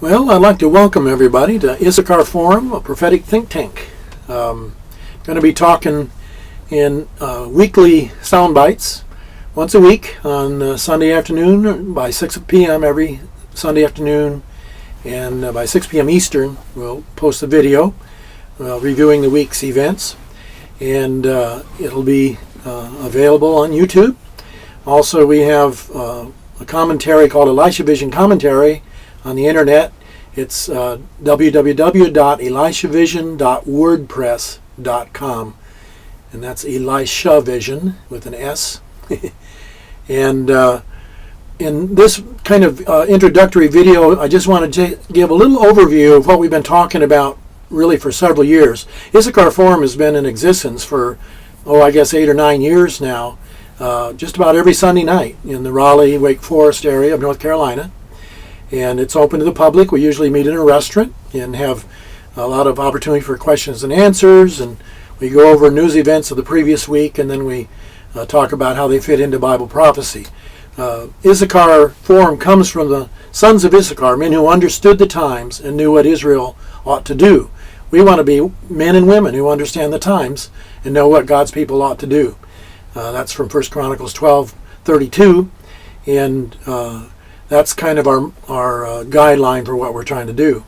Well, I'd like to welcome everybody to Issachar Forum, a Prophetic Think Tank. Going to be talking in weekly sound bites once a week on Sunday afternoon by 6 p.m. every Sunday afternoon, and by 6 p.m. Eastern we'll post a video reviewing the week's events, and it'll be available on YouTube. Also, we have a commentary called Elisha Vision Commentary on the internet. It's www.elishavision.wordpress.com, and that's Elisha Vision with an S. And in this kind of introductory video, I just want to give a little overview of what we've been talking about really for several years. Issachar Forum has been in existence for, I guess 8 or 9 years now, just about every Sunday night in the Raleigh, Wake Forest area of North Carolina. And it's open to the public. We usually meet in a restaurant and have a lot of opportunity for questions and answers. And we go over news events of the previous week, and then we talk about how they fit into Bible prophecy. Issachar Forum comes from the sons of Issachar, men who understood the times and knew what Israel ought to do. We want to be men and women who understand the times and know what God's people ought to do. That's from 1 Chronicles 12:32, and that's kind of our guideline for what we're trying to do.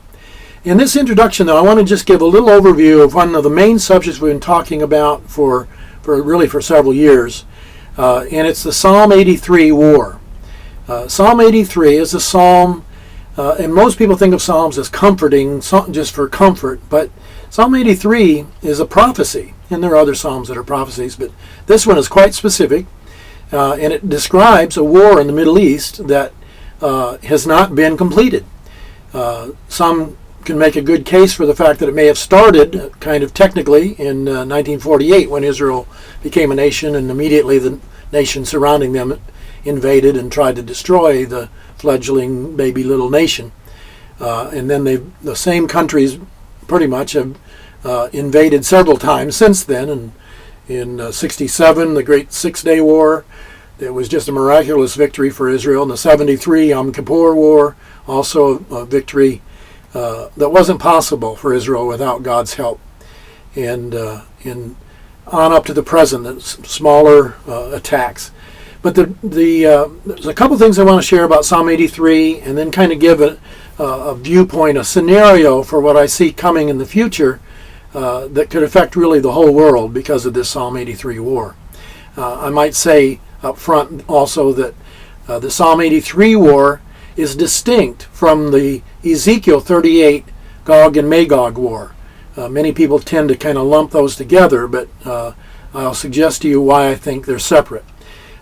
In this introduction, though, I want to just give a little overview of one of the main subjects we've been talking about for several years, and it's the Psalm 83 war. Psalm 83 is a psalm, and most people think of psalms as comforting, just for comfort, but Psalm 83 is a prophecy, and there are other psalms that are prophecies, but this one is quite specific, and it describes a war in the Middle East that has not been completed. Some can make a good case for the fact that it may have started kind of technically in 1948 when Israel became a nation, and immediately the nation surrounding them invaded and tried to destroy the fledgling baby little nation. And then the same countries pretty much have invaded several times since then. And in 67, the Great Six-Day War, it was just a miraculous victory for Israel. In the 73 Yom Kippur War, also a victory that wasn't possible for Israel without God's help. And on up to the present, smaller attacks. But there's a couple things I want to share about Psalm 83, and then kind of give a viewpoint, a scenario for what I see coming in the future that could affect really the whole world because of this Psalm 83 war. I might say up front also that the Psalm 83 war is distinct from the Ezekiel 38 Gog and Magog war. Many people tend to kind of lump those together, but I'll suggest to you why I think they're separate.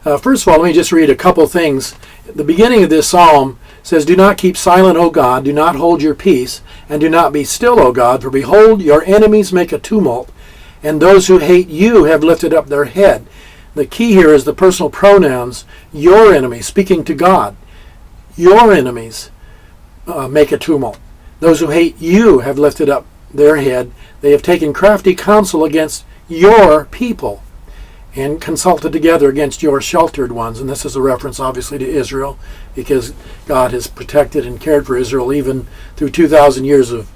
First of all, let me just read a couple things. The beginning of this psalm says, "Do not keep silent, O God, do not hold your peace, and do not be still, O God, for behold, your enemies make a tumult, and those who hate you have lifted up their head." The key here is the personal pronouns, your enemies, speaking to God. Your enemies make a tumult. Those who hate you have lifted up their head. They have taken crafty counsel against your people and consulted together against your sheltered ones. And this is a reference obviously to Israel, because God has protected and cared for Israel even through 2,000 years of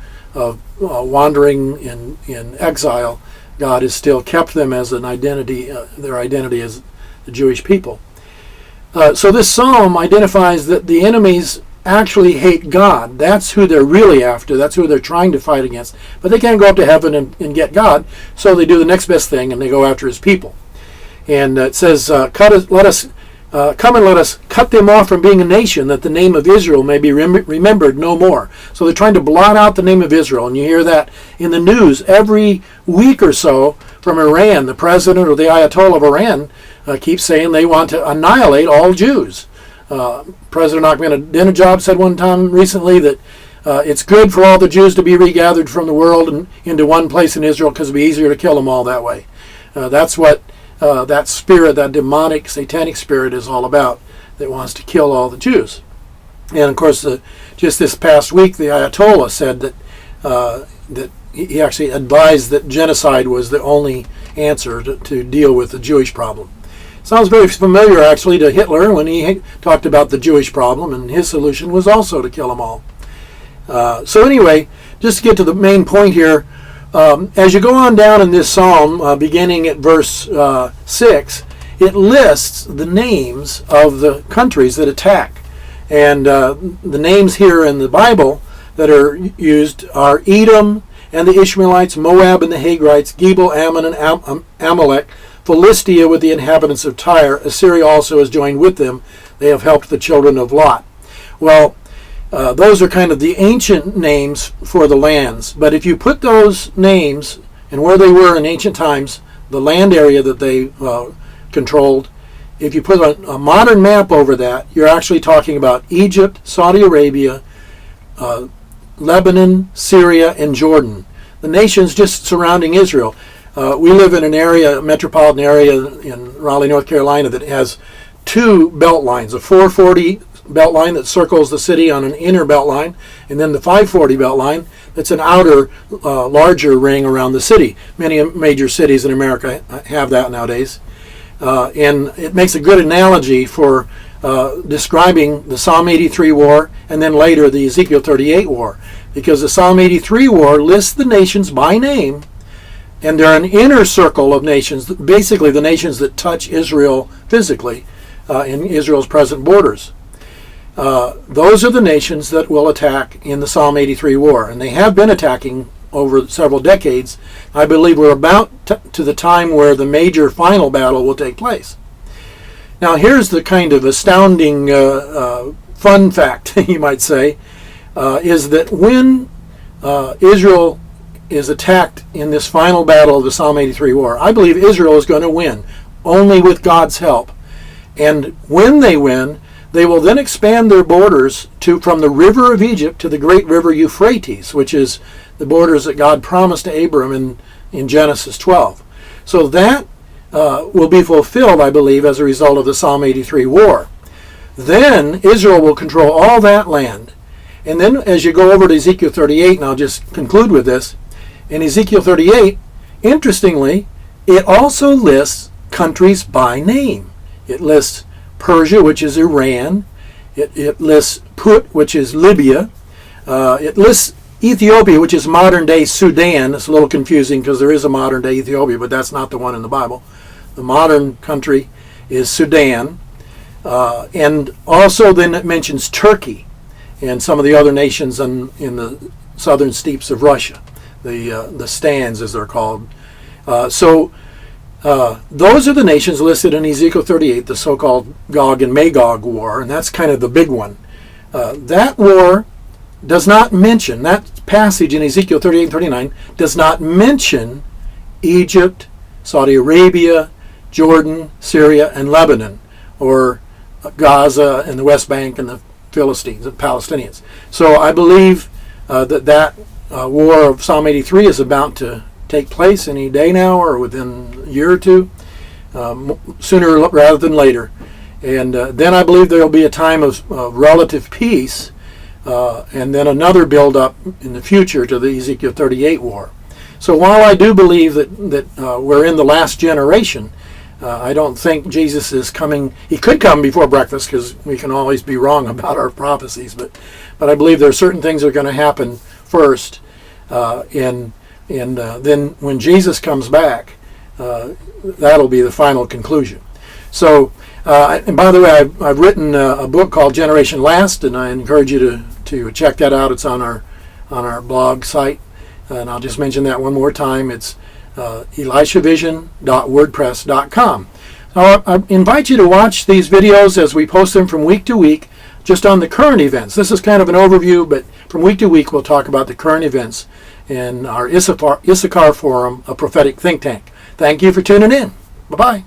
wandering in exile. God has still kept them as an identity, their identity as the Jewish people. So this psalm identifies that the enemies actually hate God. That's who they're really after. That's who they're trying to fight against. But they can't go up to heaven and get God, so they do the next best thing, and they go after his people. And it says, come and let us cut them off from being a nation, that the name of Israel may be remembered no more. So they're trying to blot out the name of Israel. And you hear that in the news every week or so from Iran. The president or the Ayatollah of Iran keeps saying they want to annihilate all Jews. President Ahmadinejad said one time recently that it's good for all the Jews to be regathered from the world and into one place in Israel, because it'd be easier to kill them all that way. That's what that spirit, that demonic, satanic spirit is all about, that wants to kill all the Jews. And of course, just this past week, the Ayatollah said that he actually advised that genocide was the only answer to deal with the Jewish problem. Sounds very familiar, actually, to Hitler when he talked about the Jewish problem, and his solution was also to kill them all. So anyway, just to get to the main point here, as you go on down in this psalm, beginning at verse 6, it lists the names of the countries that attack. And the names here in the Bible that are used are Edom and the Ishmaelites, Moab and the Hagrites, Gebal, Ammon, and Amalek, Philistia with the inhabitants of Tyre. Assyria also has joined with them. They have helped the children of Lot. Well, those are kind of the ancient names for the lands. But if you put those names and where they were in ancient times, the land area that they controlled, if you put a modern map over that, you're actually talking about Egypt, Saudi Arabia, Lebanon, Syria, and Jordan. The nations just surrounding Israel. We live in an area, a metropolitan area in Raleigh, North Carolina, that has two belt lines, a 440 belt line that circles the city on an inner belt line, and then the 540 belt line that's an outer, larger ring around the city. Many major cities in America have that nowadays. And it makes a good analogy for describing the Psalm 83 war and then later the Ezekiel 38 war, because the Psalm 83 war lists the nations by name, and they're an inner circle of nations, basically the nations that touch Israel physically in Israel's present borders. Those are the nations that will attack in the Psalm 83 war, and they have been attacking over several decades. I believe we're about to the time where the major final battle will take place. Now here's the kind of astounding fun fact, you might say, is that when Israel is attacked in this final battle of the Psalm 83 war, I believe Israel is going to win, only with God's help. And when they win, they will then expand their borders from the river of Egypt to the great river Euphrates, which is the borders that God promised to Abram in Genesis 12. So that will be fulfilled, I believe, as a result of the Psalm 83 war. Then Israel will control all that land. And then as you go over to Ezekiel 38, and I'll just conclude with this, in Ezekiel 38, interestingly, it also lists countries by name. It lists Persia, which is Iran. It lists Put, which is Libya. It lists Ethiopia, which is modern-day Sudan. It's a little confusing because there is a modern-day Ethiopia, but that's not the one in the Bible. The modern country is Sudan. And also then it mentions Turkey and some of the other nations in the southern steppes of Russia, the stands as they're called. So those are the nations listed in Ezekiel 38, the so-called Gog and Magog war, and that's kind of the big one. That war does not mention, that passage in Ezekiel 38 and 39 does not mention Egypt, Saudi Arabia, Jordan, Syria, and Lebanon, or Gaza and the West Bank and the Philistines and Palestinians. So I believe that war of Psalm 83 is about to take place any day now or within a year or two, sooner rather than later. And then I believe there will be a time of relative peace, and then another build-up in the future to the Ezekiel 38 war. So while I do believe that we're in the last generation, I don't think Jesus is coming. He could come before breakfast, because we can always be wrong about our prophecies, but I believe there are certain things that are going to happen first, and then when Jesus comes back, that'll be the final conclusion. So, and by the way, I've written a book called Generation Last, and I encourage you to check that out. It's on our blog site, and I'll just mention that one more time. It's elishavision.wordpress.com. Now, I invite you to watch these videos as we post them from week to week, just on the current events. This is kind of an overview, but from week to week we'll talk about the current events in our Issachar Forum, a prophetic think tank. Thank you for tuning in. Bye-bye.